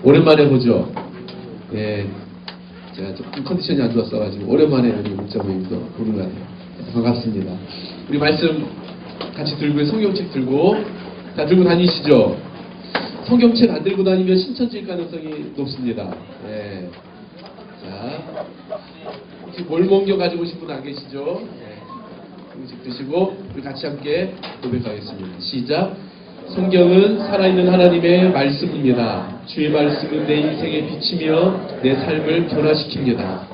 오랜만에 보죠. 예, 제가 조금 컨디션이 안 좋았어가지고 오랜만에 우리 문자 모임도 보는 것 같아요. 반갑습니다. 우리 말씀 같이 들고 성경책 들고 다 들고 다니시죠. 성경책 안 들고 다니면 신천지일 가능성이 높습니다. 예. 자, 혹시 뭘 먹여 가지고 오신 분 안 계시죠? 예. 음식 드시고 우리 같이 함께 고백하겠습니다. 시작. 성경은 살아있는 하나님의 말씀입니다. 주의 말씀은 내 인생의 빛이며 내 삶을 변화시킵니다.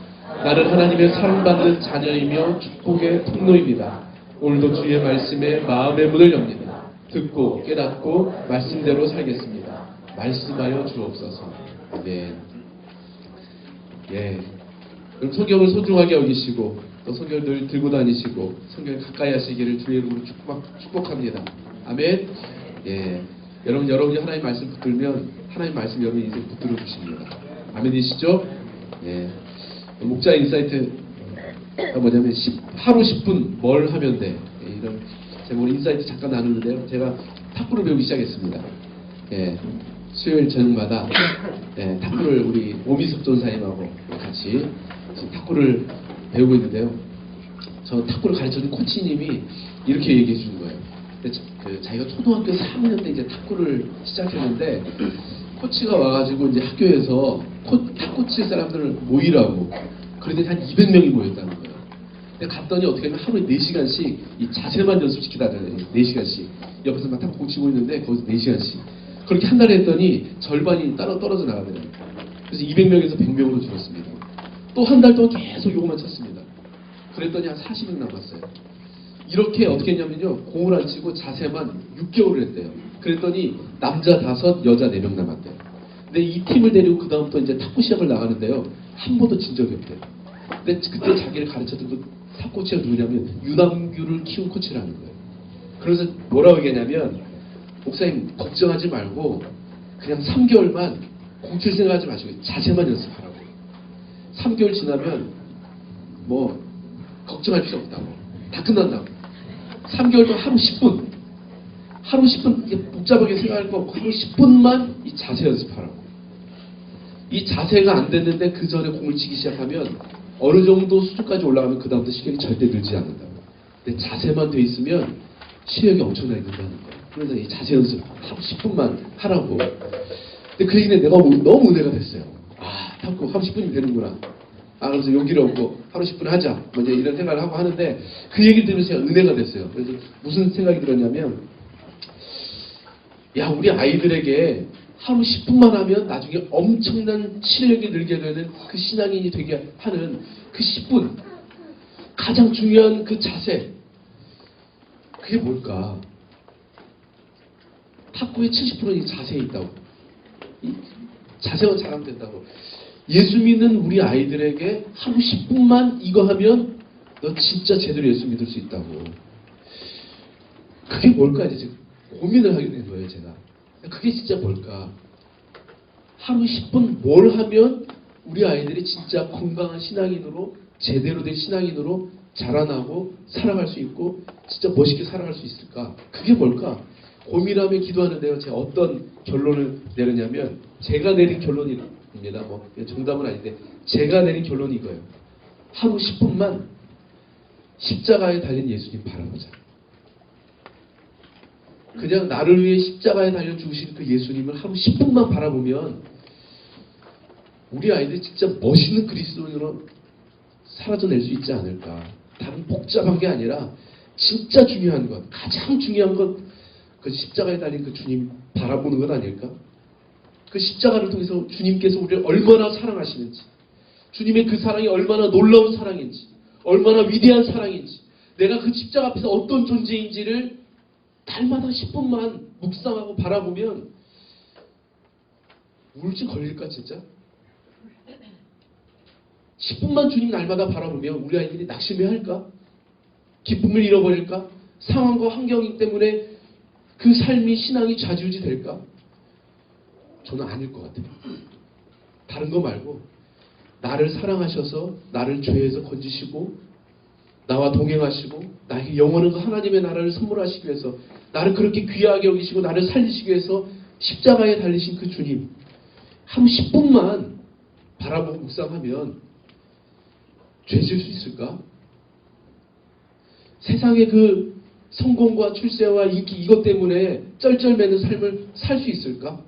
나는 하나님의 사랑받는 자녀이며 축복의 통로입니다. 오늘도 주의 말씀에 마음의 문을 엽니다. 듣고 깨닫고 말씀대로 살겠습니다. 말씀하여 주옵소서. 아멘. 예. 그럼 성경을 소중하게 여기시고 또 성경을 늘 들고 다니시고 성경을 가까이 하시기를 주의 이름으로 축복합니다. 아멘. 예. 여러분이 하나님 말씀 붙들면 하나님 말씀 여러분 인생 붙들어 주십니다. 아멘이시죠? 예. 목자 인사이트가 뭐냐면 하루 10분 뭘 하면 돼. 예, 이런 제목으로 인사이트 잠깐 나누는데요. 제가 탁구를 배우기 시작했습니다. 예. 수요일 저녁마다 예, 탁구를 우리 오미숙 전사님하고 같이 지금 탁구를 배우고 있는데요. 저 탁구를 가르쳐준 코치님이 이렇게 얘기해 주는 거예요. 자기가 초등학교 3학년 때 이제 탁구를 시작했는데 코치가 와가지고 이제 학교에서 탁구 칠 사람들을 모이라고 그랬더니 한 200명이 모였다는 거예요. 근데 갔더니 어떻게 하면 하루에 4시간씩 이 자세만 연습시키다잖아요. 4시간씩 옆에서 막 탁구 치고 있는데 거기서 4시간씩 그렇게 한 달에 했더니 절반이 따로 떨어져 나가더라고요. 그래서 200명에서 100명으로 줄었습니다. 또 한 달 동안 계속 요거만 쳤습니다. 그랬더니 한 40명 남았어요. 이렇게 어떻게 했냐면요. 공을 안 치고 자세만 6개월을 했대요. 그랬더니 남자 5, 여자 4명 남았대요. 근데 이 팀을 데리고 그 다음부터 이제 탁구 시합을 나가는데요. 한 번도 진 적이 없대요. 근데 그때 자기를 가르쳤던 그 탁구 코치가 누구냐면 유남규를 키운 코치라는 거예요. 그래서 뭐라고 얘기하냐면 목사님 걱정하지 말고 그냥 3개월만 공칠 생각하지 마시고 자세만 연습하라고. 3개월 지나면 뭐 걱정할 필요 없다고. 다 끝난다고. 3개월 동안 하루 10분. 하루 10분 이게 복잡하게 생각할 거 없고 하루 10분만 이 자세 연습하라고. 이 자세가 안 됐는데 그 전에 공을 치기 시작하면 어느 정도 수준까지 올라가면 그 다음부터 실력이 절대 늘지 않는다고. 근데 자세만 돼 있으면 실력이 엄청나게 는다는 거예요. 그래서 이 자세 연습 하루 10분만 하라고. 근데 그 얘기는 내가 너무 은혜가 됐어요. 아, 탁구 하루 10분이면 되는구나. 아, 그래서 용기를 얻고 하루 10분 하자. 뭐 이제 이런 생각을 하고 하는데 그 얘기를 들으면서 제가 은혜가 됐어요. 그래서 무슨 생각이 들었냐면 야, 우리 아이들에게 하루 10분만 하면 나중에 엄청난 실력이 늘게 되는 그 신앙인이 되게 하는 그 10분 가장 중요한 그 자세 그게 뭘까? 탁구의 70%는 이 자세에 있다고. 이 자세만 잘하면 된다고. 예수 믿는 우리 아이들에게 하루 10분만 이거 하면 너 진짜 제대로 예수 믿을 수 있다고. 그게 뭘까 이제 고민을 하게 된 거예요 제가. 그게 진짜 뭘까? 하루 10분 뭘 하면 우리 아이들이 진짜 건강한 신앙인으로 제대로 된 신앙인으로 자라나고 살아갈 수 있고 진짜 멋있게 살아갈 수 있을까? 그게 뭘까? 고민하며 기도하는데요. 제가 어떤 결론을 내렸냐면 제가 내린 결론입니다. 뭐 정답은 아닌데 제가 내린 결론이 이거예요. 하루 10분만 십자가에 달린 예수님 바라보자. 그냥 나를 위해 십자가에 달려 죽으신 그 예수님을 하루 10분만 바라보면 우리 아이들이 진짜 멋있는 그리스도인으로 사라져낼 수 있지 않을까. 다른 복잡한 게 아니라 진짜 중요한 것, 가장 중요한 것, 그 십자가에 달린 그 주님 바라보는 것 아닐까? 그 십자가를 통해서 주님께서 우리를 얼마나 사랑하시는지, 주님의 그 사랑이 얼마나 놀라운 사랑인지, 얼마나 위대한 사랑인지, 내가 그 십자가 앞에서 어떤 존재인지를 날마다 10분만 묵상하고 바라보면 우울증 걸릴까 진짜? 10분만 주님 날마다 바라보면 우리 아이들이 낙심해할까? 기쁨을 잃어버릴까? 상황과 환경 때문에 그 삶이 신앙이 좌지우지 될까? 저는 아닐 것 같아요. 다른 거 말고 나를 사랑하셔서 나를 죄에서 건지시고 나와 동행하시고 나에게 영원한 그 하나님의 나라를 선물하시기 위해서 나를 그렇게 귀하게 여기시고 나를 살리시기 위해서 십자가에 달리신 그 주님 하루 10분만 바라보고 묵상하면 죄 지을 수 있을까? 세상의 그 성공과 출세와 인기 이것 때문에 쩔쩔매는 삶을 살 수 있을까?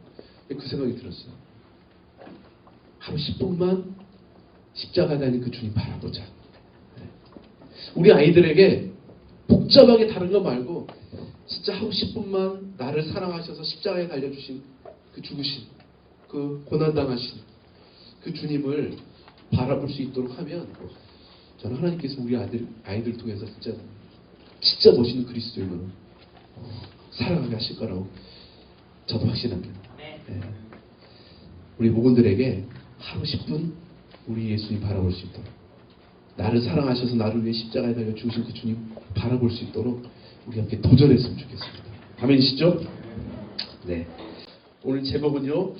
그 생각이 들었어요. 하루 10분만 십자가에 달린 그 주님 바라보자. 우리 아이들에게 복잡하게 다른 거 말고 진짜 하루 10분만 나를 사랑하셔서 십자가에 달려주신 그 죽으신 그 고난당하신 그 주님을 바라볼 수 있도록 하면 저는 하나님께서 우리 아이들 통해서 진짜 멋있는 그리스도인으로 살아가게 하실 거라고 저도 확신합니다. 네. 우리 목원들에게 하루 10분 우리 예수님 바라볼 수 있도록, 나를 사랑하셔서 나를 위해 십자가에 달려 죽으신 그 주님 바라볼 수 있도록 우리 함께 도전했으면 좋겠습니다. 아멘이시죠? 네. 오늘 제목은요,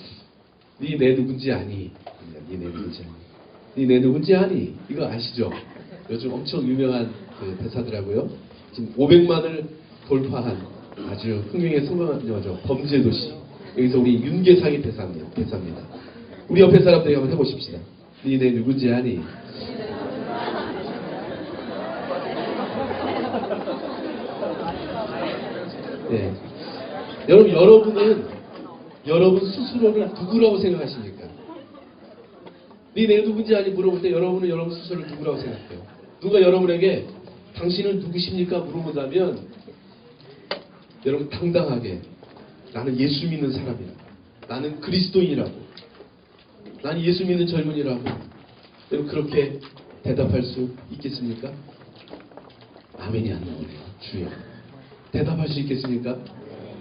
네 내 누군지 아니. 네 내 누군지 아니. 네 내 누군지 아니. 이거 아시죠? 요즘 엄청 유명한 그 대사더라고요. 지금 500만을 돌파한 아주 흥행에 성공한 영화죠. 범죄도시. 여기서 우리 윤계상이 대사입니다. 우리 옆에 사람들이 한번 해보십시다. 네 내 누군지 아니. 네. 여러분 스스로를 누구라고 생각하십니까? 네 내 누군지 아니 물어볼 때 여러분은 여러분 스스로를 누구라고 생각해요? 누가 여러분에게 당신은 누구십니까? 물어본다면 여러분 당당하게 나는 예수 믿는 사람이라고, 나는 그리스도인이라고, 나는 예수 믿는 젊은이라고 여러분 그렇게 대답할 수 있겠습니까? 아멘이 안 나오네요. 주여. 대답할 수 있겠습니까?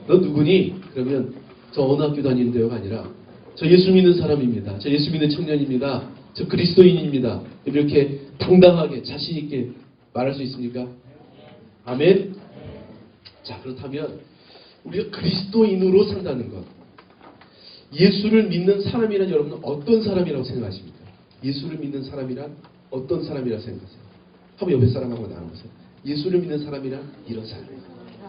너 누구니? 그러면 저 어느 학교 다니는데요가 아니라 저 예수 믿는 사람입니다. 저 예수 믿는 청년입니다. 저 그리스도인입니다. 이렇게 당당하게 자신 있게 말할 수 있습니까? 아멘? 자, 그렇다면 우리가 그리스도인으로 산다는 것, 예수를 믿는 사람이란 여러분은 어떤 사람이라고 생각하십니까? 예수를 믿는 사람이란 어떤 사람이라고 생각하세요? 한번 옆에 사람하고 나눠보세요. 예수를 믿는 사람이란 이런 사람이에요.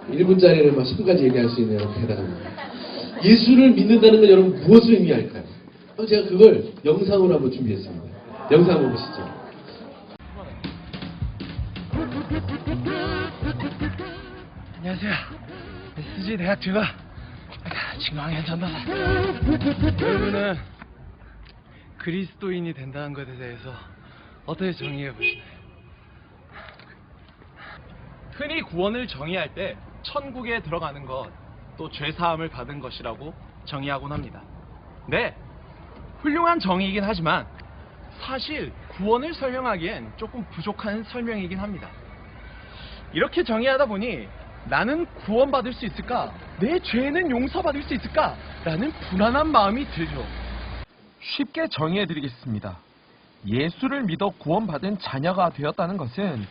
1분짜리를 막 10분까지 얘기할 수 있는 여러분 대단합니다. 예수를 믿는다는 건 여러분 무엇을 의미할까요? 제가 그걸 영상으로 한번 준비했습니다. 영상 한번 보시죠. 안녕하세요. SG 대학 주가 진광현 전도사. 여러분은 그리스도인이 된다는 것에 대해서 어떻게 정의해 보시나요? 흔히 구원을 정의할 때 천국에 들어가는 것, 또 죄사함을 받은 것이라고 정의하곤 합니다. 네, 훌륭한 정의이긴 하지만 사실 구원을 설명하기엔 조금 부족한 설명이긴 합니다. 이렇게 정의하다 보니 나는 구원받을 수 있을까? 내 죄는 용서받을 수 있을까? 라는 불안한 마음이 들죠. 쉽게 정의해드리겠습니다. 예수를 믿어 구원받은 자녀가 되었다는 것은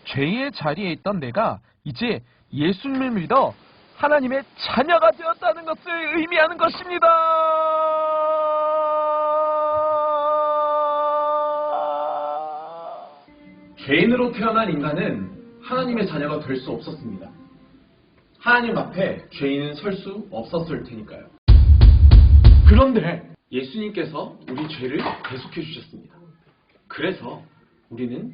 죄의 자리에 있던 내가 이제 예수님을 믿어 하나님의 자녀가 되었다는 것을 의미하는 것입니다. 죄인으로 태어난 인간은 하나님의 자녀가 될 수 없었습니다. 하나님 앞에 죄인은 설 수 없었을 테니까요. 그런데 예수님께서 우리 죄를 대속해 주셨습니다. 그래서 우리는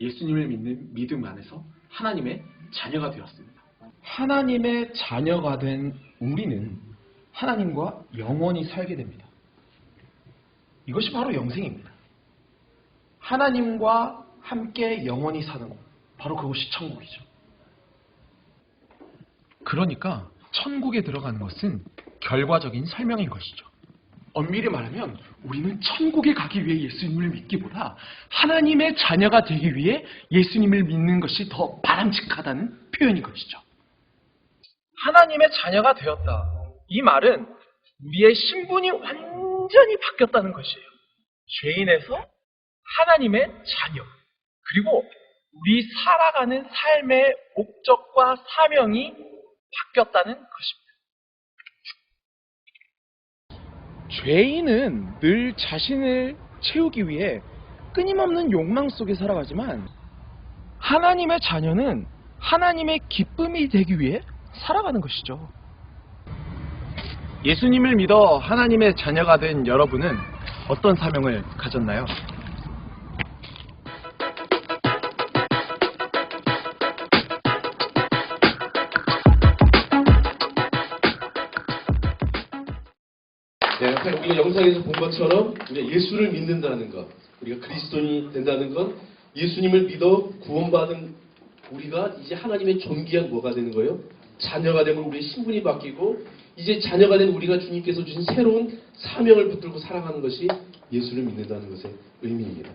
예수님을 믿는 믿음 안에서 하나님의 자녀가 되었습니다. 하나님의 자녀가 된 우리는 하나님과 영원히 살게 됩니다. 이것이 바로 영생입니다. 하나님과 함께 영원히 사는 곳, 바로 그것이 천국이죠. 그러니까 천국에 들어가는 것은 결과적인 설명인 것이죠. 엄밀히 말하면 우리는 천국에 가기 위해 예수님을 믿기보다 하나님의 자녀가 되기 위해 예수님을 믿는 것이 더 바람직하다는 표현인 것이죠. 하나님의 자녀가 되었다. 이 말은 우리의 신분이 완전히 바뀌었다는 것이에요. 죄인에서 하나님의 자녀, 그리고 우리 살아가는 삶의 목적과 사명이 바뀌었다는 것입니다. 죄인은 늘 자신을 채우기 위해 끊임없는 욕망 속에 살아가지만 하나님의 자녀는 하나님의 기쁨이 되기 위해 살아가는 것이죠. 예수님을 믿어 하나님의 자녀가 된 여러분은 어떤 사명을 가졌나요? 네, 우리가 영상에서 본 것처럼 우리가 예수를 믿는다는 것, 우리가 그리스도인이 된다는 건 예수님을 믿어 구원받은 우리가 이제 하나님의 존귀한 뭐가 되는 거예요? 자녀가 되면 우리의 신분이 바뀌고 이제 자녀가 된 우리가 주님께서 주신 새로운 사명을 붙들고 살아가는 것이 예수를 믿는다는 것의 의미입니다.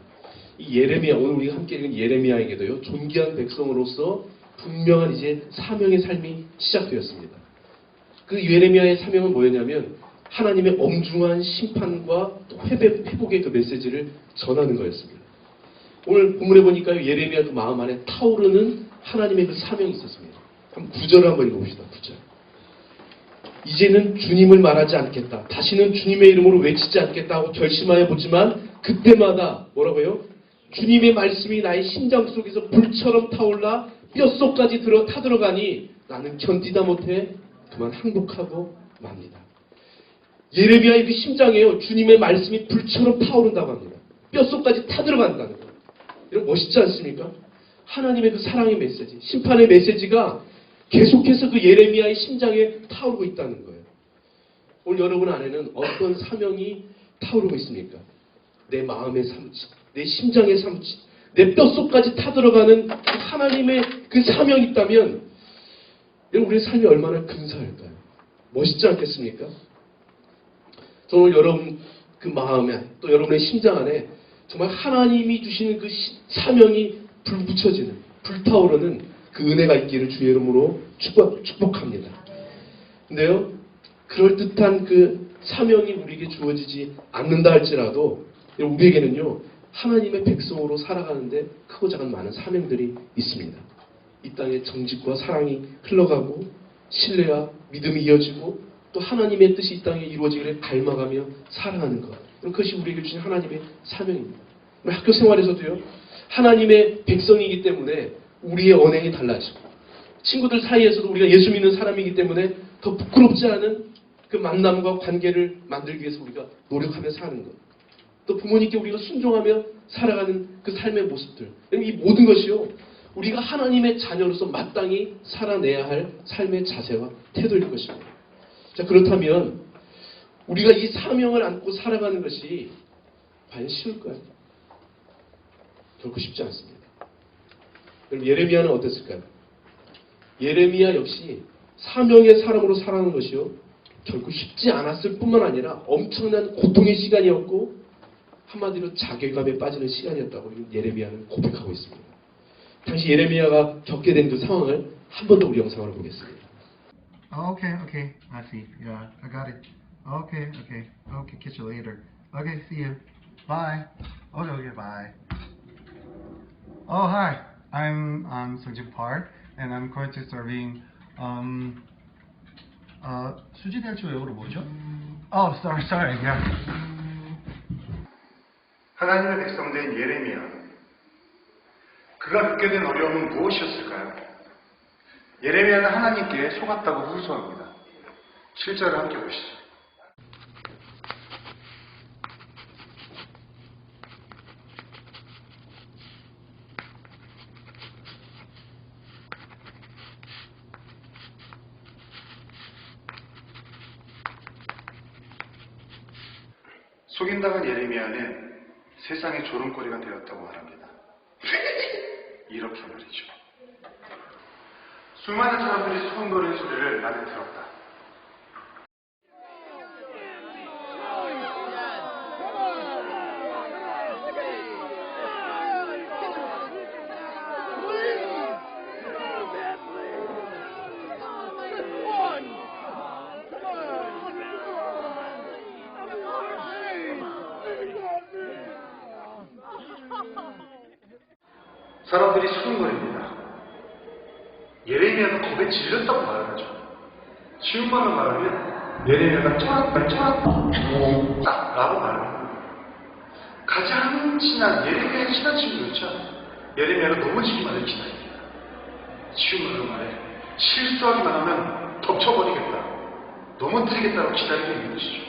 이 예레미야, 오늘 우리가 함께 읽은 예레미야에게도요, 존귀한 백성으로서 분명한 이제 사명의 삶이 시작되었습니다. 그 예레미야의 사명은 뭐였냐면 하나님의 엄중한 심판과 또 회복의 그 메시지를 전하는 거였습니다. 오늘 본문에 보니까 예레미야 그 마음 안에 타오르는 하나님의 그 사명이 있었습니다. 한번 9절을 한번 읽어봅시다. 9절. 이제는 주님을 말하지 않겠다. 다시는 주님의 이름으로 외치지 않겠다 하고 결심하여 보지만 그때마다 뭐라고요? 주님의 말씀이 나의 심장 속에서 불처럼 타올라 뼛속까지 타들어가니 나는 견디다 못해 그만 항복하고 맙니다. 예레미야의 그 심장에요. 주님의 말씀이 불처럼 타오른다고 합니다. 뼛속까지 타들어간다는 거예요. 이런 멋있지 않습니까? 하나님의 그 사랑의 메시지, 심판의 메시지가 계속해서 그 예레미야의 심장에 타오르고 있다는 거예요. 오늘 여러분 안에는 어떤 사명이 타오르고 있습니까? 내 마음의 사무치, 내 심장의 사무치, 내 뼛속까지 타들어가는 그 하나님의 그 사명이 있다면 여러분 우리의 삶이 얼마나 근사할까요? 멋있지 않겠습니까? 저는 오늘 여러분 그 마음에 또 여러분의 심장 안에 정말 하나님이 주시는 그 사명이 불붙여지는, 불타오르는 그 은혜가 있기를 주의 이름으로 축복합니다. 근데요, 그럴듯한 그 사명이 우리에게 주어지지 않는다 할지라도 우리에게는요, 하나님의 백성으로 살아가는데 크고 작은 많은 사명들이 있습니다. 이 땅에 정직과 사랑이 흘러가고 신뢰와 믿음이 이어지고 또 하나님의 뜻이 이 땅에 이루어지기를 닮아가며 살아가는 것. 그것이 우리에게 주신 하나님의 사명입니다. 학교 생활에서도요, 하나님의 백성이기 때문에 우리의 언행이 달라지고 친구들 사이에서도 우리가 예수 믿는 사람이기 때문에 더 부끄럽지 않은 그 만남과 관계를 만들기 위해서 우리가 노력하며 사는 것. 또 부모님께 우리가 순종하며 살아가는 그 삶의 모습들. 이 모든 것이요, 우리가 하나님의 자녀로서 마땅히 살아내야 할 삶의 자세와 태도일 것입니다. 자, 그렇다면 우리가 이 사명을 안고 살아가는 것이 과연 쉬울까요? 결코 쉽지 않습니다. 그럼 예레미야는 어땠을까요? 예레미야 역시 사명의 사람으로 살아가는 것이요, 결코 쉽지 않았을 뿐만 아니라 엄청난 고통의 시간이었고 한마디로 자괴감에 빠지는 시간이었다고 예레미야는 고백하고 있습니다. 당시 예레미야가 겪게 된 그 상황을 한 번 더 우리 영상으로 보겠습니다. Okay, okay. I see. Yeah, I got it. Okay, okay. Okay, catch you later. Okay, see you. Bye. Okay, bye. Oh, hi. I'm Sungjin Park, and I'm currently serving 수지대학교 외국어로 뭐죠? Oh, sorry. Yeah. 하나님의 백성된 예레미야, 그가 겪게 된 어려움은 무엇이었을까요? 예레미야는 하나님께 속았다고 후소합니다. 7절을 함께 보시죠. 속임당한 예레미야는 세상의 조롱거리가 되었다고 말합니다. 이렇게 말이죠. 수많은 사람들이 소곤거리는 소리를 나는 들었다. 사람들이 수군거립니다. 예레미야가 겁에 질렸다고 말을 하죠. 쉬운 말로 말하면 예레미야가 라고 말합니다. 가장 친한 예레미야의 친한 친구였죠. 예레미야가 넘어지기만을 기다립니다. 쉬운 말로 말해 실수하기만 하면 덮쳐버리겠다. 너무 드리겠다고 기다리고 있는 것이죠.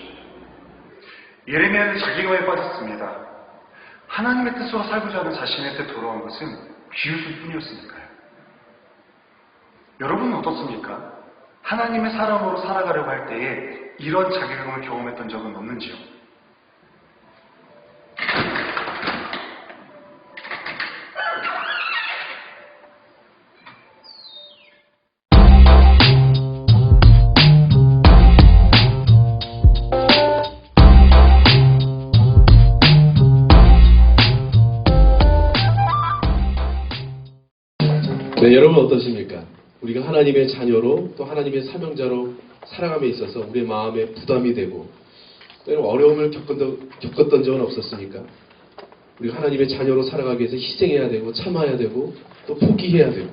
예레미야는 자기감에 빠졌습니다. 하나님의 뜻으로 살고자 하는 자신한테 돌아온 것은 비웃을 뿐이었으니까요. 여러분은 어떻습니까? 하나님의 사람으로 살아가려고 할 때에 이런 자괴감을 경험했던 적은 없는지요? 네, 여러분 어떠십니까? 우리가 하나님의 자녀로 또 하나님의 사명자로 살아감에 있어서 우리의 마음에 부담이 되고 때로는 어려움을 겪었던 적은 없었습니까? 우리가 하나님의 자녀로 살아가기 위해서 희생해야 되고 참아야 되고 또 포기해야 되고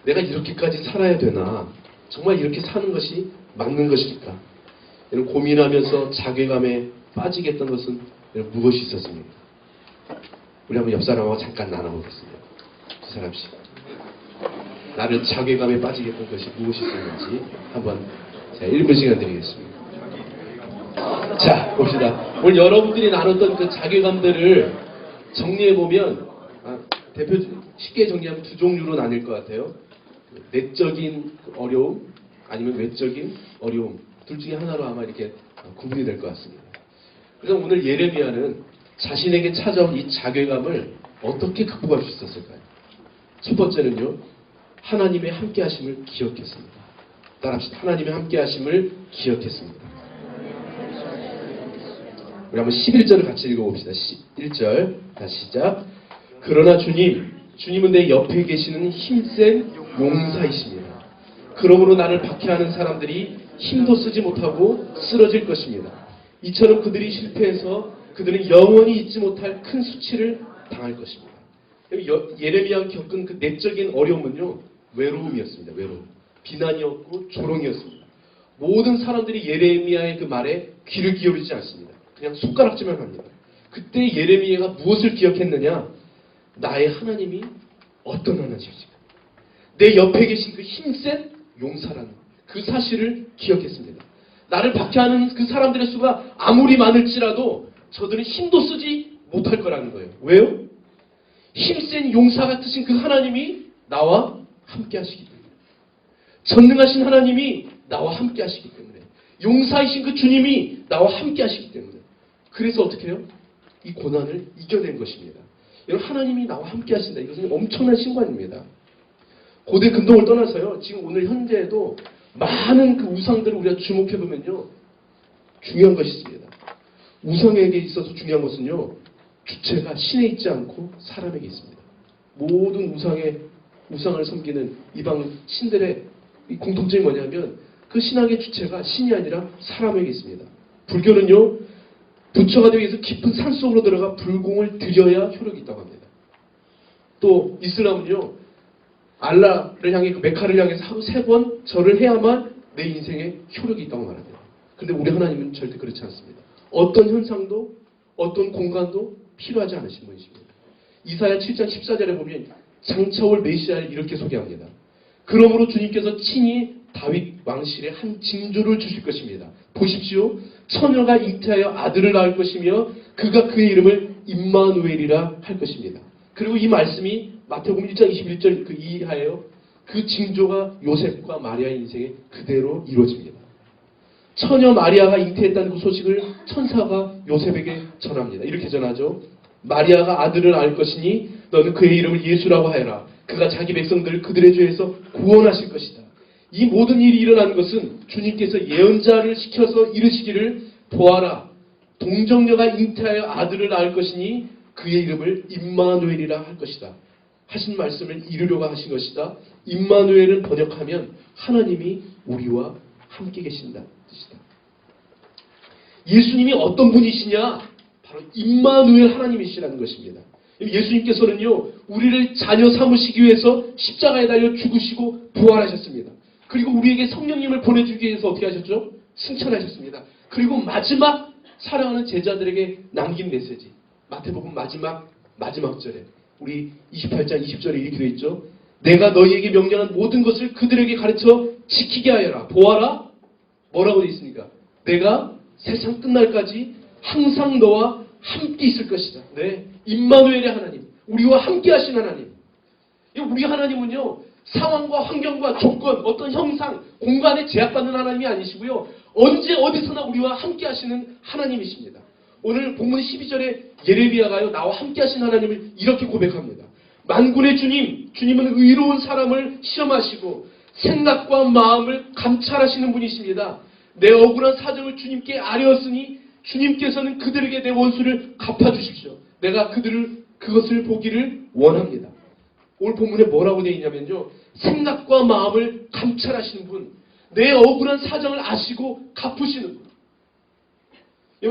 내가 이렇게까지 살아야 되나? 정말 이렇게 사는 것이 맞는 것일까? 이런 고민하면서 자괴감에 빠지게 했던 것은 무엇이 있었습니까? 우리 한번 옆 사람하고 잠깐 나눠보겠습니다. 두 사람씩. 나를 자괴감에 빠지게 했던 것이 무엇이 있었는지 한번 제가 1분 시간 드리겠습니다. 자, 봅시다. 오늘 여러분들이 나눴던 그 자괴감들을 정리해보면 대표 쉽게 정리하면 두 종류로 나뉠 것 같아요. 내적인 어려움 아니면 외적인 어려움 둘 중에 하나로 아마 이렇게 구분이 될 것 같습니다. 그래서 오늘 예레미야는 자신에게 찾아온 이 자괴감을 어떻게 극복할 수 있었을까요? 첫 번째는요. 하나님의 함께하심을 기억했습니다. 따라합시다. 하나님의 함께하심을 기억했습니다. 우리 한번 11절을 같이 읽어봅시다. 1절 다시 시작. 그러나 주님은 내 옆에 계시는 힘센 용사이십니다. 그러므로 나를 박해하는 사람들이 힘도 쓰지 못하고 쓰러질 것입니다. 이처럼 그들이 실패해서 그들은 영원히 잊지 못할 큰 수치를 당할 것입니다. 예레미야가 겪은 그 내적인 어려움은요. 외로움이었습니다. 외로움. 비난이었고 조롱이었습니다. 모든 사람들이 예레미야의 그 말에 귀를 기울이지 않습니다. 그냥 손가락질만 합니다. 그때 예레미야가 무엇을 기억했느냐? 나의 하나님이 어떤 하나님이신가? 내 옆에 계신 그 힘센 용사라는 그 사실을 기억했습니다. 나를 박해하는 그 사람들의 수가 아무리 많을지라도 저들은 힘도 쓰지 못할 거라는 거예요. 왜요? 힘센 용사 같으신 그 하나님이 나와 함께 하시기 때문에. 전능하신 하나님이 나와 함께 하시기 때문에. 용사이신 그 주님이 나와 함께 하시기 때문에. 그래서 어떻게 해요? 이 고난을 이겨낸 것입니다. 여러분, 하나님이 나와 함께 하신다. 이것은 엄청난 신관입니다. 고대 근동을 떠나서요. 지금 오늘 현재에도 많은 그 우상들을 우리가 주목해보면요. 중요한 것이 있습니다. 우상에게 있어서 중요한 것은요. 주체가 신에 있지 않고 사람에게 있습니다. 모든 우상을 섬기는 이방 신들의 공통점이 뭐냐면 그 신앙의 주체가 신이 아니라 사람에게 있습니다. 불교는요. 부처가 되기 위해서 깊은 산속으로 들어가 불공을 드려야 효력이 있다고 합니다. 또 이슬람은요. 알라를 향해 그 메카를 향해서 하루 3번 절을 해야만 내 인생에 효력이 있다고 말합니다. 그런데 우리 하나님은 절대 그렇지 않습니다. 어떤 현상도 어떤 공간도 필요하지 않으신 분이십니다. 이사야 7장 14절에 보면 장차올 메시아를 이렇게 소개합니다. 그러므로 주님께서 친히 다윗 왕실에 한 징조를 주실 것입니다. 보십시오. 처녀가 잉태하여 아들을 낳을 것이며 그가 그의 이름을 임마누엘이라 할 것입니다. 그리고 이 말씀이 마태복음 1장 21절 그 이하에요. 그 징조가 요셉과 마리아의 인생에 그대로 이루어집니다. 처녀 마리아가 잉태했다는 그 소식을 천사가 요셉에게 전합니다. 이렇게 전하죠. 마리아가 아들을 낳을 것이니 너는 그의 이름을 예수라고 하여라. 그가 자기 백성들을 그들의 죄에서 구원하실 것이다. 이 모든 일이 일어나는 것은 주님께서 예언자를 시켜서 이르시기를 보아라. 동정녀가 잉태하여 아들을 낳을 것이니 그의 이름을 임마누엘이라 할 것이다. 하신 말씀을 이루려고 하신 것이다. 임마누엘은 번역하면 하나님이 우리와 함께 계신다 뜻이다. 예수님이 어떤 분이시냐? 바로 임마누엘 하나님이시라는 것입니다. 예수님께서는요, 우리를 자녀 삼으시기 위해서 십자가에 달려 죽으시고 부활하셨습니다. 그리고 우리에게 성령님을 보내주기 위해서 어떻게 하셨죠? 승천하셨습니다. 그리고 마지막 사랑하는 제자들에게 남긴 메시지. 마태복음 마지막 절에 우리 28장 20절에 이렇게 되어 있죠. 내가 너희에게 명령한 모든 것을 그들에게 가르쳐 지키게 하여라. 보아라. 뭐라고 되어 있습니까? 내가 세상 끝날까지 항상 너와 함께 있을 것이다. 네, 임마누엘의 하나님, 우리와 함께 하신 하나님. 우리 하나님은요, 상황과 환경과 조건, 어떤 형상, 공간에 제약받는 하나님이 아니시고요, 언제 어디서나 우리와 함께 하시는 하나님이십니다. 오늘 본문 12절에 예레미야가요, 나와 함께 하신 하나님을 이렇게 고백합니다. 만군의 주님, 주님은 의로운 사람을 시험하시고 생각과 마음을 감찰하시는 분이십니다. 내 억울한 사정을 주님께 아뢰었으니 주님께서는 그들에게 내 원수를 갚아주십시오. 내가 그것을 보기를 원합니다. 오늘 본문에 뭐라고 되어 있냐면요, 생각과 마음을 감찰하시는 분, 내 억울한 사정을 아시고 갚으시는 분.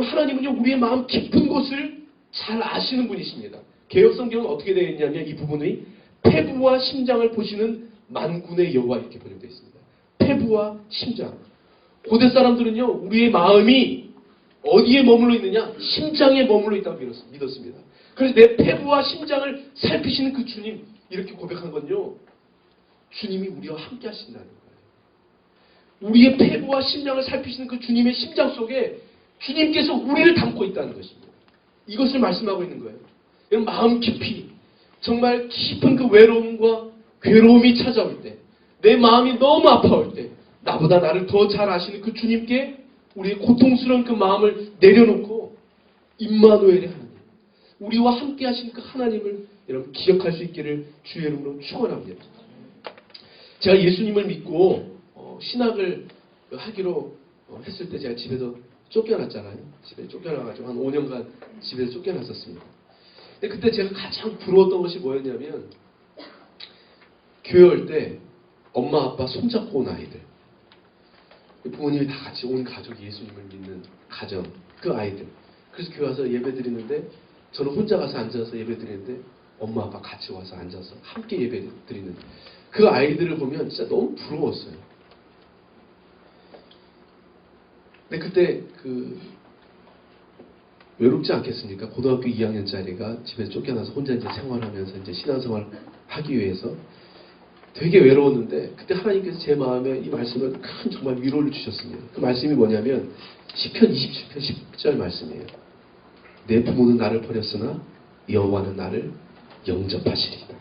하나님은요, 우리의 마음 깊은 곳을 잘 아시는 분이십니다. 개역성경은 어떻게 되어 있냐면 이 부분의 폐부와 심장을 보시는 만군의 여호와 이렇게 번역되어 있습니다. 폐부와 심장. 고대 사람들은요, 우리의 마음이 어디에 머물러 있느냐? 심장에 머물러 있다고 믿었습니다. 그래서 내 폐부와 심장을 살피시는 그 주님, 이렇게 고백한 건요, 주님이 우리와 함께 하신다는 거예요. 우리의 폐부와 심장을 살피시는 그 주님의 심장 속에 주님께서 우리를 담고 있다는 것입니다. 이것을 말씀하고 있는 거예요. 마음 깊이, 정말 깊은 그 외로움과 괴로움이 찾아올 때, 내 마음이 너무 아파올 때, 나보다 나를 더 잘 아시는 그 주님께 우리의 고통스러운 그 마음을 내려놓고 임마누엘의 하나님, 우리와 함께 하시는 그 하나님을 여러분 기억할 수 있기를 주의 이름으로 축원합니다. 제가 예수님을 믿고 신학을 하기로 했을 때 제가 집에서 쫓겨났잖아요. 집에 쫓겨나가지고 한 5년간 집에서 쫓겨났었습니다. 근데 그때 제가 가장 부러웠던 것이 뭐였냐면, 교회 올 때 엄마 아빠 손잡고 온 아이들, 부모님이 다 같이 온 가족이 예수님을 믿는 가정, 그 아이들. 그래서 교회 와서 예배 드리는데 저는 혼자 가서 앉아서 예배 드리는데 엄마 아빠 같이 와서 앉아서 함께 예배 드리는 그 아이들을 보면 진짜 너무 부러웠어요. 근데 그때 외롭지 않겠습니까? 고등학교 2학년짜리가 집에서 쫓겨나서 혼자 이제 생활하면서 이제 신앙생활 하기 위해서 되게 외로웠는데, 그때 하나님께서 제 마음에 이 말씀을 큰 정말 위로를 주셨습니다. 그 말씀이 뭐냐면 시편 27편 10절 말씀이에요. 내 부모는 나를 버렸으나 여호와는 나를 영접하시리이다.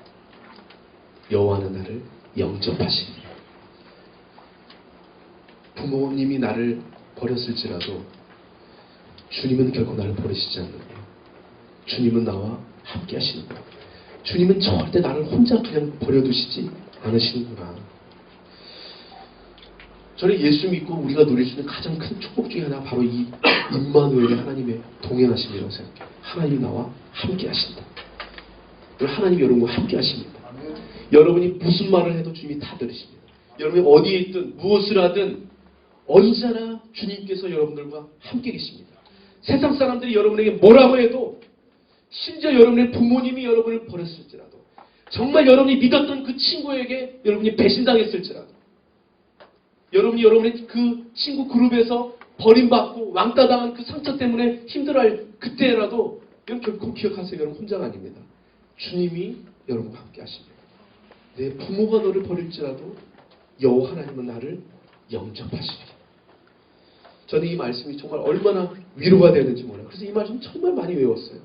여호와는 나를 영접하시리이다. 부모님이 나를 버렸을지라도 주님은 결코 나를 버리시지 않는 거예요. 주님은 나와 함께 하시는 거예요. 주님은 절대 나를 혼자 그냥 버려두시지 않으시는구나. 저는 예수 믿고 우리가 누릴 수 있는 가장 큰 축복 중에 하나가 바로 이 임마누엘의 하나님의 동행하심이라고 생각해요. 하나님이 나와 함께 하신다. 하나님이 여러분과 함께 하십니다. 여러분이 무슨 말을 해도 주님이 다 들으십니다. 여러분이 어디에 있든 무엇을 하든 언제나 주님께서 여러분들과 함께 계십니다. 세상 사람들이 여러분에게 뭐라고 해도, 심지어 여러분의 부모님이 여러분을 버렸을지라도, 정말 여러분이 믿었던 그 친구에게 여러분이 배신당했을지라도, 여러분이 여러분의 그 친구 그룹에서 버림받고 왕따당한 그 상처 때문에 힘들어할 그때라도 여러분 결코 기억하세요. 여러분 혼자가 아닙니다. 주님이 여러분과 함께 하십니다. 내 부모가 너를 버릴지라도 여호와 하나님은 나를 영접하시리라. 저는 이 말씀이 정말 얼마나 위로가 되는지 몰라요. 그래서 이 말씀 정말 많이 외웠어요.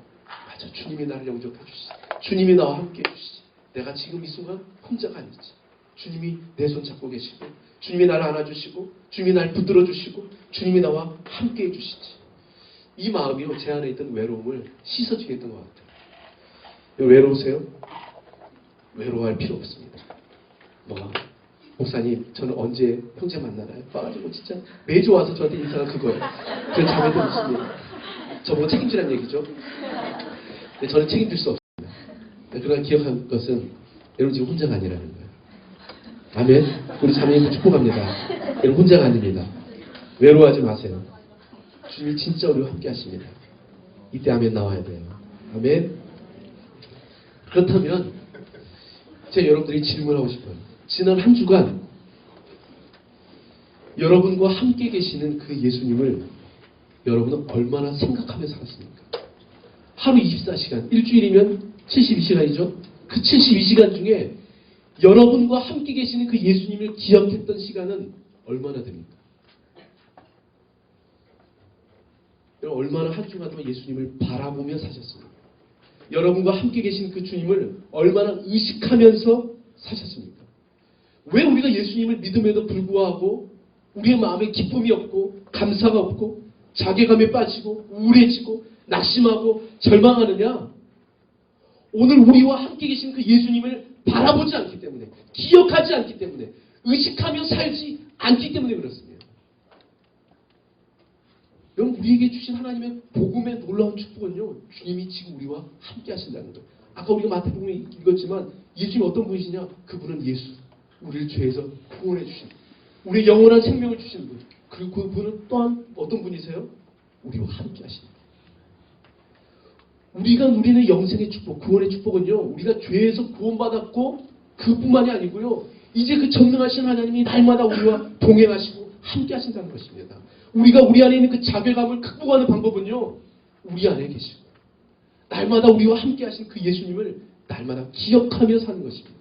맞아, 주님이 나를 영접해 주시지. 주님이 나와 함께 해주시지. 내가 지금 이 순간 혼자가 아니지. 주님이 내 손 잡고 계시고, 주님이 나를 안아주시고, 주님이 나를 붙들어 주시고, 주님이 나와 함께 해주시지. 이 마음이요, 제 안에 있던 외로움을 씻어주게 했던 것 같아요. 외로우세요? 외로워할 필요 없습니다. 목사님, 저는 언제 형제 만나나요? 와가지고 진짜 매주 와서 저한테 인사가 그거예요. 저는 자매도 없습니다. 저보고 책임지라는 얘기죠. 근데 저는 책임질 수 없습니다. 그러나 기억할 것은 여러분 지금 혼자가 아니라는 거예요. 아멘. 우리 자매님들 축복합니다. 여러분 혼자가 아닙니다. 외로워하지 마세요. 주님이 진짜 우리와 함께 하십니다. 이때 아멘 나와야 돼요. 아멘. 그렇다면 제가 여러분들이 질문하고 싶어요. 지난 한 주간 여러분과 함께 계시는 그 예수님을 여러분은 얼마나 생각하며 살았습니까? 하루 24시간, 일주일이면 72시간이죠. 그 72시간 중에 여러분과 함께 계시는 그 예수님을 기억했던 시간은 얼마나 됩니까? 여러분 얼마나 한 주간 동안 예수님을 바라보며 사셨습니까? 여러분과 함께 계신 그 주님을 얼마나 의식하면서 사셨습니까? 왜 우리가 예수님을 믿음에도 불구하고 우리의 마음에 기쁨이 없고 감사가 없고 자괴감에 빠지고 우울해지고 낙심하고 절망하느냐? 오늘 우리와 함께 계신 그 예수님을 바라보지 않기 때문에, 기억하지 않기 때문에, 의식하며 살지 않기 때문에 그렇습니다. 여러분 우리에게 주신 하나님의 복음의 놀라운 축복은요, 주님이 지금 우리와 함께 하신다는 거예요. 아까 우리가 마태복음에 읽었지만 예수님이 어떤 분이시냐? 그분은 예수, 우리를 죄에서 구원해 주신, 우리의 영원한 생명을 주신 분. 그리고 그분은 또한 어떤 분이세요? 우리와 함께 하시는 분. 우리가 누리는 영생의 축복, 구원의 축복은요, 우리가 죄에서 구원받았고 그뿐만이 아니고요, 이제 그 전능하신 하나님이 날마다 우리와 동행하시고 함께 하신다는 것입니다. 우리가 우리 안에 있는 그 자괴감을 극복하는 방법은요, 우리 안에 계시고 날마다 우리와 함께 하신 그 예수님을 날마다 기억하며 사는 것입니다.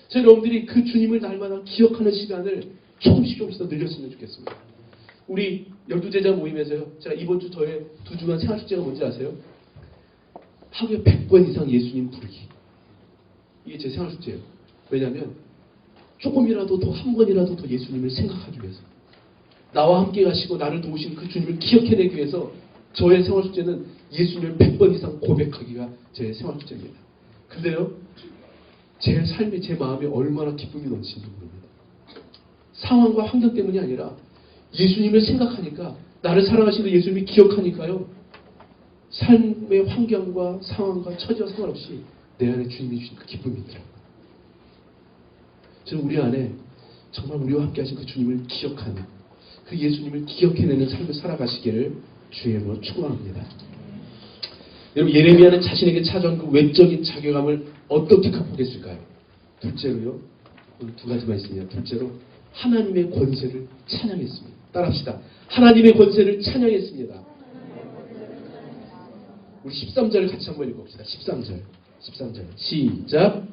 저 여러분들이 그 주님을 날마다 기억하는 시간을 조금씩 더 늘렸으면 좋겠습니다. 우리 12제자 모임에서요, 제가 이번 주 저의 2주간 생활축제가 뭔지 아세요? 하루에 100번 이상 예수님 부르기. 이게 제 생활축제예요. 왜냐하면 조금이라도 더, 한 번이라도 더 예수님을 생각하기 위해서, 나와 함께 가시고 나를 도우신 그 주님을 기억해내기 위해서 저의 생활축제는 예수님을 100번 이상 고백하기가 제 생활축제입니다. 근데요, 제 삶에, 제 마음에 얼마나 기쁨이 넘치는지 모릅니다. 상황과 환경 때문이 아니라 예수님을 생각하니까, 나를 사랑하시는 예수님이 기억하니까요, 삶의 환경과 상황과 처지와 상관없이 내 안에 주님이 주신 그 기쁨이 있더라고요. 저는 우리 안에 정말 우리와 함께 하신 그 주님을 기억하는, 그 예수님을 기억해내는 삶을 살아가시기를 주의 이름으로 축원합니다. 여러분, 예레미야는 자신에게 찾아온 그 외적인 자괴감을 어떻게 극복했을까요? 둘째로요, 오늘 두 가지만 있습니다. 둘째로 하나님의 권세를 찬양했습니다. 따라합시다. 하나님의 권세를 찬양했습니다. 우리 13절을 같이 한번 읽어봅시다. 13절. 시작.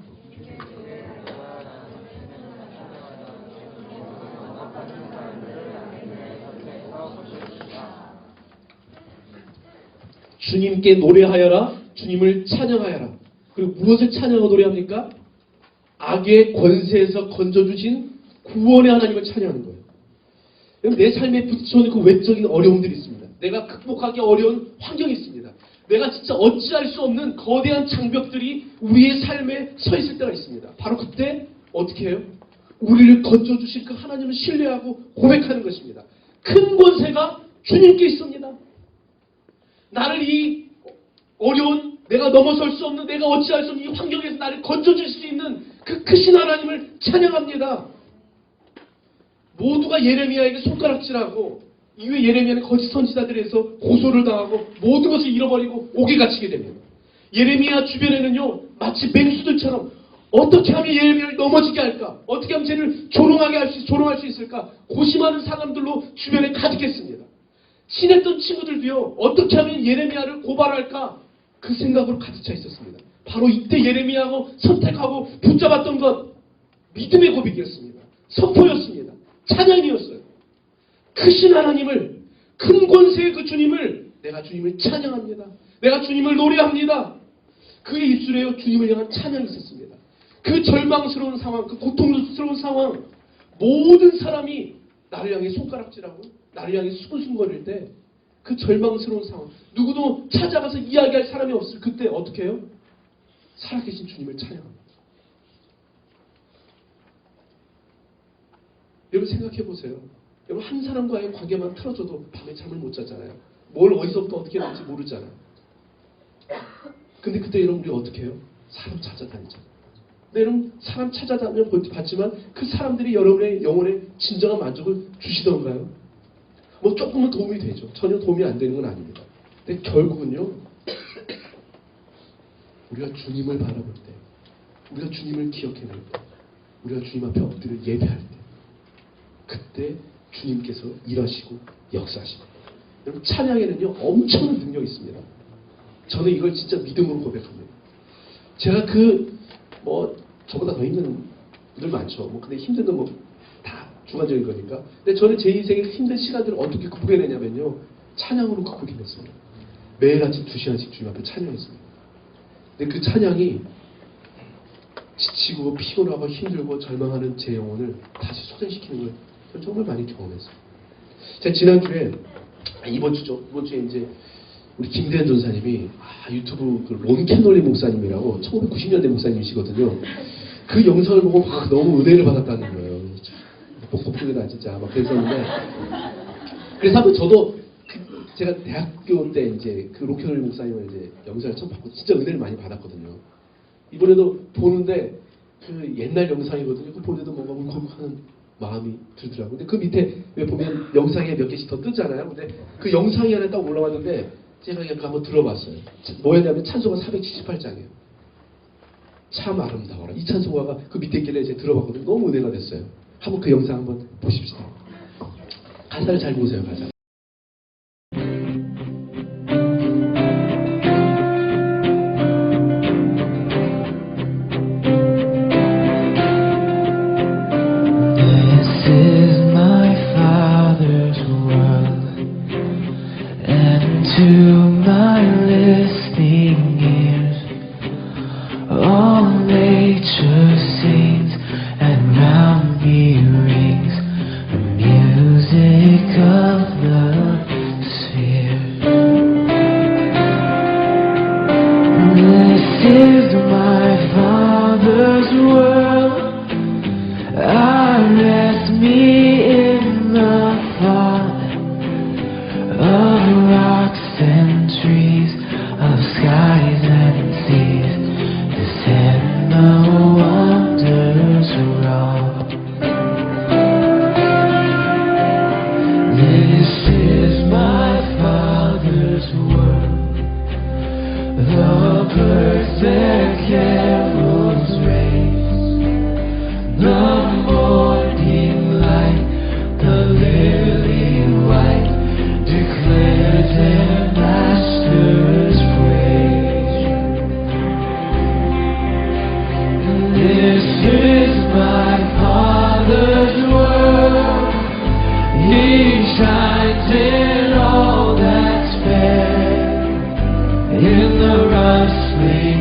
주님께 노래하여라. 주님을 찬양하여라. 그리고 무엇을 찬양하고 노래합니까? 악의 권세에서 건져주신 구원의 하나님을 찬양하는 거예요. 내 삶에 부딪혀오는 그 외적인 어려움들이 있습니다. 내가 극복하기 어려운 환경이 있습니다. 내가 진짜 어찌할 수 없는 거대한 장벽들이 우리의 삶에 서 있을 때가 있습니다. 바로 그때 어떻게 해요? 우리를 건져주실 그 하나님을 신뢰하고 고백하는 것입니다. 큰 권세가 주님께 있습니다. 나를 이 어려운, 내가 넘어설 수 없는, 내가 어찌할 수 없는 이 환경에서 나를 건져줄 수 있는 그 크신 하나님을 찬양합니다. 모두가 예레미야에게 손가락질하고, 이후에 예레미야는 거짓 선지자들에서 고소를 당하고 모든 것을 잃어버리고 옥에 갇히게 됩니다. 예레미야 주변에는요, 마치 맹수들처럼 어떻게 하면 예레미야를 넘어지게 할까? 어떻게 하면 쟤를 조롱할 수 있을까? 고심하는 사람들로 주변에 가득했습니다. 친했던 친구들도요, 어떻게 하면 예레미야를 고발할까? 그 생각으로 가득 차 있었습니다. 바로 이때 예레미야하고 선택하고 붙잡았던 것, 믿음의 고백이었습니다. 선포였습니다. 찬양이었어요. 크신 하나님을, 큰 권세의 그 주님을, 내가 주님을 찬양합니다. 내가 주님을 노래합니다. 그의 입술에요, 주님을 향한 찬양이 있었습니다. 그 절망스러운 상황, 그 고통스러운 상황, 모든 사람이 나를 향해 손가락질하고 나를 향해 수근수근거릴 때, 그 절망스러운 상황, 누구도 찾아가서 이야기할 사람이 없을 그때 어떻게 해요? 살아계신 주님을 찬양합니다. 여러분 생각해 보세요. 여러분 한 사람과의 관계만 틀어져도 밤에 잠을 못 자잖아요. 뭘 어디서부터 어떻게 될지 모르잖아요. 근데 그때 여러분 우리 어떻게 해요? 사람 찾아다니잖아요. 근데 여러분 사람 찾아다니면 봤지만 그 사람들이 여러분의 영혼에 진정한 만족을 주시던가요? 뭐 조금은 도움이 되죠. 전혀 도움이 안 되는 건 아닙니다. 근데 결국은요, 우리가 주님을 바라볼 때, 우리가 주님을 기억해낼 때, 우리가 주님 앞에 엎드려 예배할 때, 그때 주님께서 일하시고 역사하시고, 여러분 찬양에는요 엄청난 능력이 있습니다. 저는 이걸 진짜 믿음으로 고백합니다. 제가 저보다 더 힘든 분들 많죠. 근데 힘든 건 다 주관적인 거니까. 근데 저는 제 인생의 힘든 시간들을 어떻게 극복해내냐면요, 찬양으로 극복해냈습니다. 매일 아침 2시간씩 주님 앞에 찬양했습니다. 근데 그 찬양이 지치고 피곤하고 힘들고 절망하는 제 영혼을 다시 소생시키는 걸 저는 정말 많이 경험했어요. 제가 지난주에 이번 주에 이제 우리 김대현 전사님이 유튜브 그 론 캐놀리 목사님이라고 1990년대 목사님이시거든요. 그 영상을 보고 막 너무 은혜를 받았다는 거예요. 복복하다 진짜 막 그랬었는데, 그래서 한번 저도 제가 대학교 때 이제 그 론 캐놀리 목사님을 이제 영상을 처음 봤고 진짜 은혜를 많이 받았거든요. 이번에도 보는데 그 옛날 영상이거든요. 그 보는데도 뭔가 울컥하는 마음이 들더라고요. 근데 그 밑에 왜 보면 영상에 몇 개씩 더 뜨잖아요. 근데 그 영상이 하나 딱 올라왔는데 제가 그냥 한번 들어봤어요. 뭐였냐면 찬송가 478장이에요. 참 아름다워라. 이 찬송가가 그 밑에 있길래 제가 들어봤거든요. 너무 은혜가 됐어요. 한번 그 영상 한번 보십시다. 가사를 잘 보세요. 가사. To my listening ears, all nature sings and round me rings the music of the spheres. This is my Father's world. I rest me in the thought of rocks and trees, of skies and seas, to send the wonders wrong. This is my Father's world. The birds their carols raise, the morning light, the lily white, declares their master's praise. This is my Father's world. He shines in all that's fair, in the rustling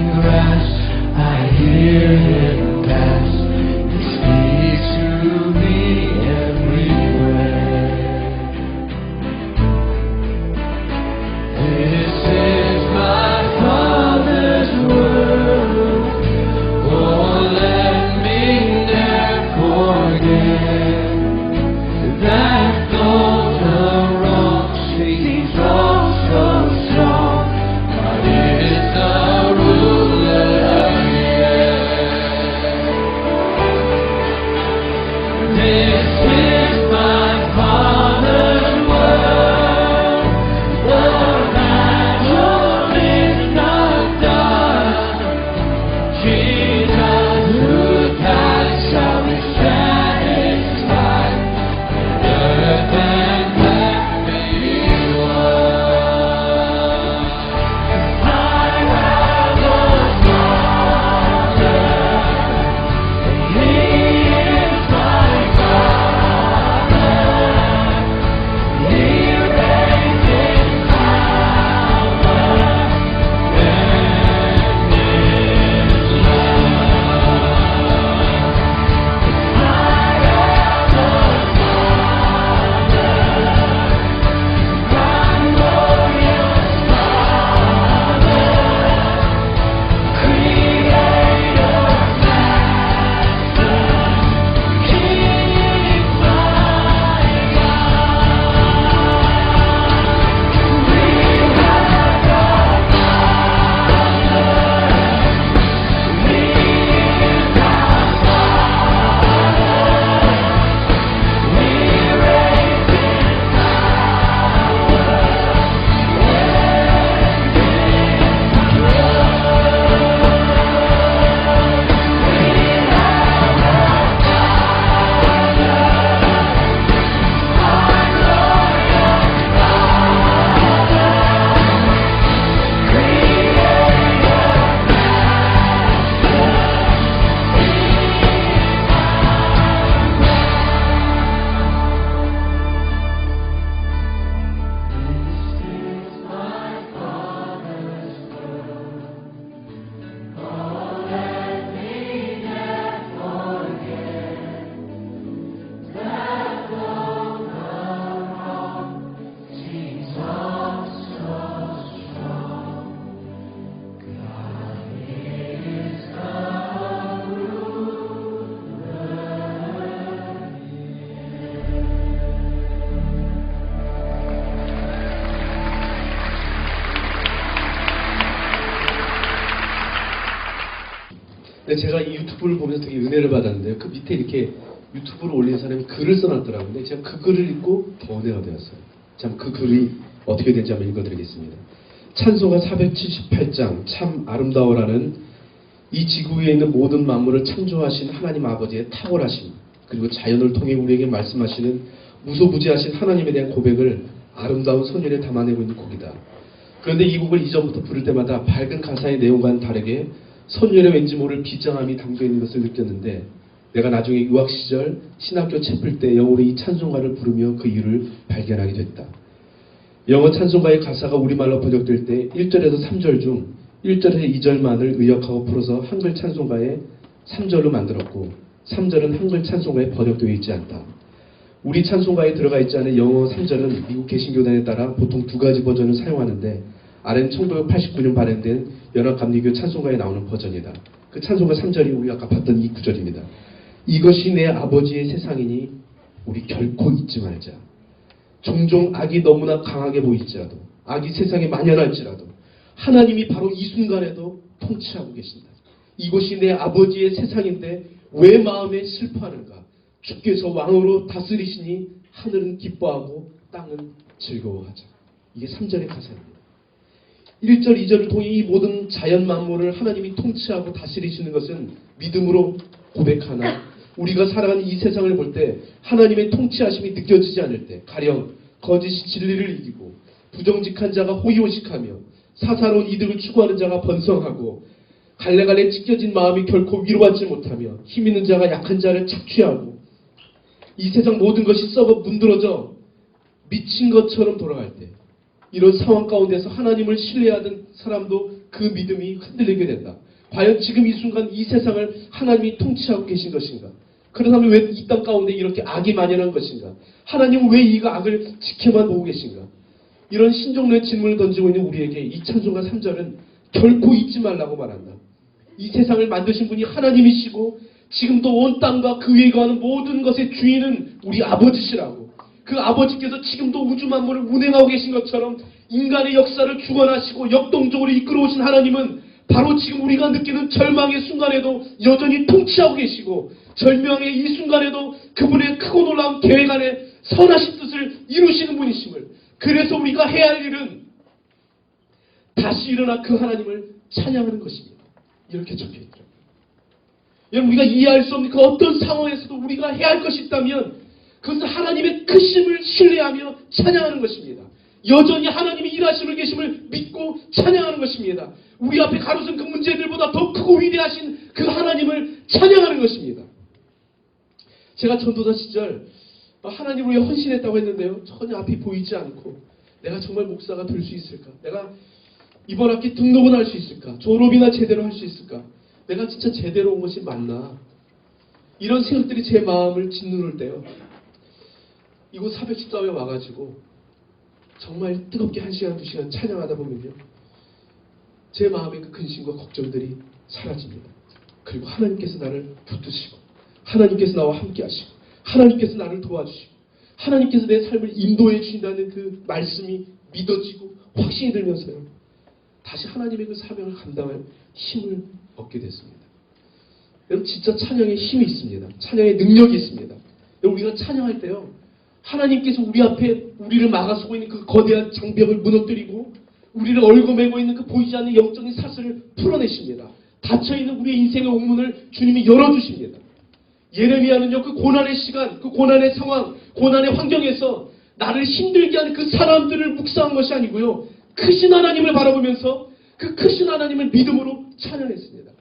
근데 제가 이 유튜브를 보면서 되게 은혜를 받았는데요. 그 밑에 이렇게 유튜브를 올린 사람이 글을 써놨더라고요. 근데 제가 그 글을 읽고 더 은혜가 되었어요. 참 그 글이 어떻게 되는지 한번 읽어드리겠습니다. 찬송가 478장 참 아름다워라는 이 지구 위에 있는 모든 만물을 창조하신 하나님 아버지의 탁월하심, 그리고 자연을 통해 우리에게 말씀하시는 무소부지하신 하나님에 대한 고백을 아름다운 선율에 담아내고 있는 곡이다. 그런데 이 곡을 이전부터 부를 때마다 밝은 가사의 내용과는 다르게 선율에 왠지 모를 비장함이 담겨있는 것을 느꼈는데, 내가 나중에 유학 시절 신학교 채플 때 영어로 이 찬송가를 부르며 그 이유를 발견하게 됐다. 영어 찬송가의 가사가 우리말로 번역될 때 1절에서 3절 중 1절에서 2절만을 의역하고 풀어서 한글 찬송가의 3절로 만들었고, 3절은 한글 찬송가에 번역되어 있지 않다. 우리 찬송가에 들어가 있지 않은 영어 3절은 미국 개신교단에 따라 보통 두 가지 버전을 사용하는데, 아래는 1989년 발행된 연합감리교 찬송가에 나오는 버전이다. 그 찬송가 3절이 우리 아까 봤던 이 구절입니다. 이것이 내 아버지의 세상이니 우리 결코 잊지 말자. 종종 악이 너무나 강하게 보일지라도, 악이 세상에 만연할지라도 하나님이 바로 이 순간에도 통치하고 계신다. 이곳이 내 아버지의 세상인데 왜 마음에 슬퍼하는가? 주께서 왕으로 다스리시니 하늘은 기뻐하고 땅은 즐거워하자. 이게 3절의 가사입니다. 1절, 2절을 통해 이 모든 자연 만물을 하나님이 통치하고 다스리시는 것은 믿음으로 고백하나, 우리가 살아가는 이 세상을 볼 때 하나님의 통치하심이 느껴지지 않을 때, 가령 거짓이 진리를 이기고 부정직한 자가 호의호식하며 사사로운 이득을 추구하는 자가 번성하고 갈래갈래 찢겨진 마음이 결코 위로받지 못하며 힘 있는 자가 약한 자를 착취하고 이 세상 모든 것이 썩어 문드러져 미친 것처럼 돌아갈 때, 이런 상황 가운데서 하나님을 신뢰하던 사람도 그 믿음이 흔들리게 된다. 과연 지금 이 순간 이 세상을 하나님이 통치하고 계신 것인가? 그렇다면 왜 이 땅 가운데 이렇게 악이 만연한 것인가? 하나님은 왜 이 악을 지켜만 보고 계신가? 이런 신종로의 질문을 던지고 있는 우리에게 이 찬송가 3절은 결코 잊지 말라고 말한다. 이 세상을 만드신 분이 하나님이시고 지금도 온 땅과 그 위에 거하는 모든 것의 주인은 우리 아버지시라고. 그 아버지께서 지금도 우주 만물을 운행하고 계신 것처럼 인간의 역사를 주관하시고 역동적으로 이끌어오신 하나님은 바로 지금 우리가 느끼는 절망의 순간에도 여전히 통치하고 계시고, 절명의 이 순간에도 그분의 크고 놀라운 계획 안에 선하신 뜻을 이루시는 분이심을, 그래서 우리가 해야 할 일은 다시 일어나 그 하나님을 찬양하는 것입니다. 이렇게 적혀있죠. 여러분, 우리가 이해할 수 없는 그 어떤 상황에서도 우리가 해야 할 것이 있다면 그것은 하나님의 크심을 신뢰하며 찬양하는 것입니다. 여전히 하나님이 일하시는 계심을 믿고 찬양하는 것입니다. 우리 앞에 가로선 그 문제들보다 더 크고 위대하신 그 하나님을 찬양하는 것입니다. 제가 전도사 시절 하나님을 위해 헌신했다고 했는데요, 전혀 앞이 보이지 않고 내가 정말 목사가 될 수 있을까? 내가 이번 학기 등록은 할 수 있을까? 졸업이나 제대로 할 수 있을까? 내가 진짜 제대로 온 것이 맞나? 이런 생각들이 제 마음을 짓누를 때요, 이곳 414에 와가지고 정말 뜨겁게 1시간, 2시간 찬양하다 보면요, 제 마음의 그 근심과 걱정들이 사라집니다. 그리고 하나님께서 나를 붙드시고, 하나님께서 나와 함께 하시고, 하나님께서 나를 도와주시고, 하나님께서 내 삶을 인도해 주신다는 그 말씀이 믿어지고 확신이 들면서요, 다시 하나님의 그 사명을 감당할 힘을 얻게 됐습니다. 여러분, 진짜 찬양에 힘이 있습니다. 찬양에 능력이 있습니다. 여러분, 우리가 찬양할 때요, 하나님께서 우리 앞에 우리를 막아서고 있는 그 거대한 장벽을 무너뜨리고 우리를 얽어매고 있는 그 보이지 않는 영적인 사슬을 풀어내십니다. 닫혀있는 우리의 인생의 옥문을 주님이 열어주십니다. 예레미야는요, 그 고난의 시간, 그 고난의 상황, 고난의 환경에서 나를 힘들게 하는 그 사람들을 묵상한 것이 아니고요, 크신 하나님을 바라보면서 그 크신 하나님을 믿음으로 찬양했습니다.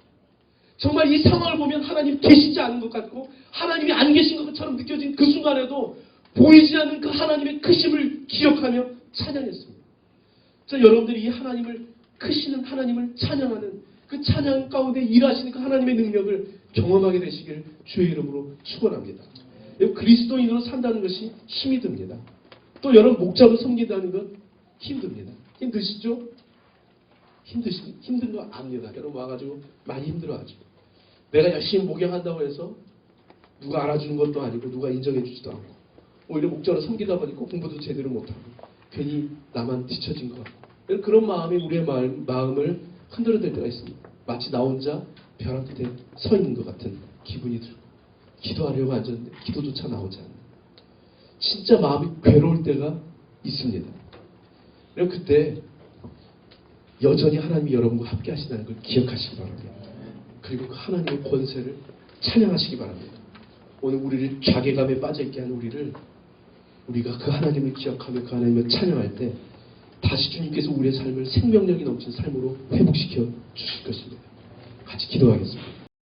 정말 이 상황을 보면 하나님 계시지 않은 것 같고 하나님이 안 계신 것처럼 느껴진 그 순간에도 보이지 않는 그 하나님의 크심을 기억하며 찬양했습니다. 자, 여러분들이 이 하나님을, 크시는 하나님을 찬양하는 그 찬양 가운데 일하시는 그 하나님의 능력을 경험하게 되시길 주의 이름으로 축원합니다. 그리스도인으로 산다는 것이 힘이 듭니다. 또 여러분, 목자로 섬긴다는 건 힘듭니다. 힘드시죠? 힘든 거 압니다. 여러분 와가지고 많이 힘들어하죠. 내가 열심히 목양한다고 해서 누가 알아주는 것도 아니고 누가 인정해 주지도 않고, 오히려 목자로 섬기다 보니까 공부도 제대로 못하고 괜히 나만 뒤처진 것 같고, 그런 마음이 우리의 마음을 흔들어댈 때가 있습니다. 마치 나 혼자 벼랑 끝에 서 있는 것 같은 기분이 들고 기도하려고 앉았는데 기도조차 나오지 않는 진짜 마음이 괴로울 때가 있습니다. 그리고 그때 여전히 하나님이 여러분과 함께 하신다는 걸 기억하시기 바랍니다. 그리고 그 하나님의 권세를 찬양하시기 바랍니다. 오늘 우리를 자괴감에 빠져있게 하는 우리가 그 하나님을 기억하며 그 하나님을 찬양할 때 다시 주님께서 우리의 삶을 생명력이 넘치는 삶으로 회복시켜 주실 것입니다. 같이 기도하겠습니다.